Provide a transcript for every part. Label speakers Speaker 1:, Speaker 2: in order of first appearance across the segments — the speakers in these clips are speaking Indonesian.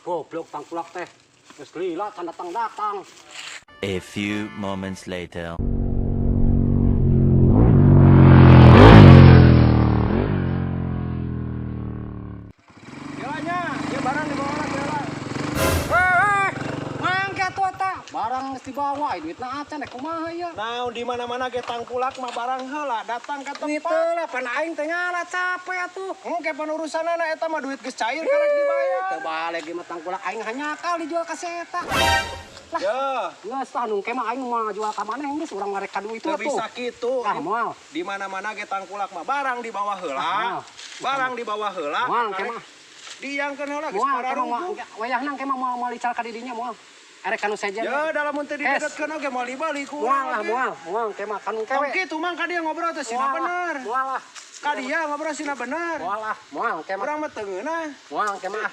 Speaker 1: Goblok tangkulak teh. Geus lila can datang-datang.
Speaker 2: A few moments later.
Speaker 1: Jalannya, ya barang dibawa lah jalan. Mangga tuh eta. Barang geus dibawa, duitna acan kumaha ya?
Speaker 3: Nah, di mana-mana ge tangkulak mah barang heula datang ka
Speaker 1: Itu
Speaker 3: tempat.
Speaker 1: lah pan aing teh ngala capek atuh.
Speaker 3: Engke penurusanana eta mah duit geus cair karek dibayar.
Speaker 1: Teu balik ge mah tangkulak aing hanya kali dijual ka si eta.
Speaker 3: Ya,
Speaker 1: Geus tah nu ke mah aing mah jual ka maneh geus urang ngarek kadu itu
Speaker 3: teu
Speaker 1: atuh.
Speaker 3: bisa kitu.
Speaker 1: Tah moal.
Speaker 3: Di mana-mana ge tangkulak mah barang dibawa heula.
Speaker 1: Ah,
Speaker 3: Barang dibawa heula.
Speaker 1: Moal ke mah.
Speaker 3: Diangkeun heula geus
Speaker 1: Moal ke
Speaker 3: pararunggu.
Speaker 1: mah wayahna ke mah moal lical ka didinya moal. Erek kanu sejen.
Speaker 3: Ya, dalam mun teu
Speaker 1: Kes.
Speaker 3: didedetkeun oge moal dibalik ku.
Speaker 1: Moal lah moal ke mah kanu
Speaker 3: Tong
Speaker 1: kewe.
Speaker 3: kitu mang ka dia ngobrol teh sina bener.
Speaker 1: Moal lah.
Speaker 3: Ka dia ngobrol sina bener.
Speaker 1: Moal ke mah.
Speaker 3: Urang mah teu ngeunah.
Speaker 1: Moal ke mah.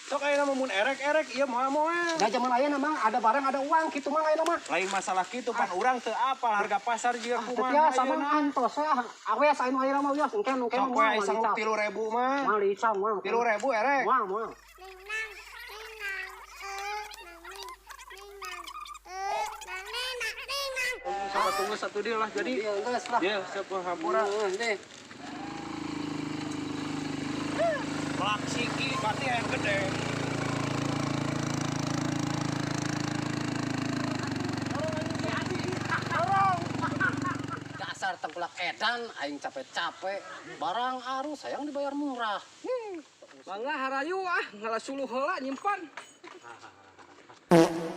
Speaker 3: Sok ayeuna mun erek-erek ieu moal-moal.
Speaker 1: Da zaman ayeuna mah ada barang ada uang kitu mah ayeuna mah.
Speaker 3: Lain masalah kitu pan urang teu apal harga pasar jieu
Speaker 1: Teu
Speaker 3: kumaha
Speaker 1: sama
Speaker 3: ayeuna.
Speaker 1: antos aweas anu ayeuna mah wios engke nu
Speaker 3: Sok we iseng 3.000 mah.
Speaker 1: Moal lical moal.
Speaker 3: 3.000 erek.
Speaker 1: Moal.
Speaker 3: Tunggu satu deal lah jadi.
Speaker 1: Iya geus lah.
Speaker 3: Ya, siap hampura.
Speaker 1: Deh.
Speaker 3: Pelak siki berarti yang gede.
Speaker 1: Dasar tengkulak edan aing capek-capek barang arus sayang dibayar murah.
Speaker 4: Mangga harayu ah, ngalah suluh heula nyimpan.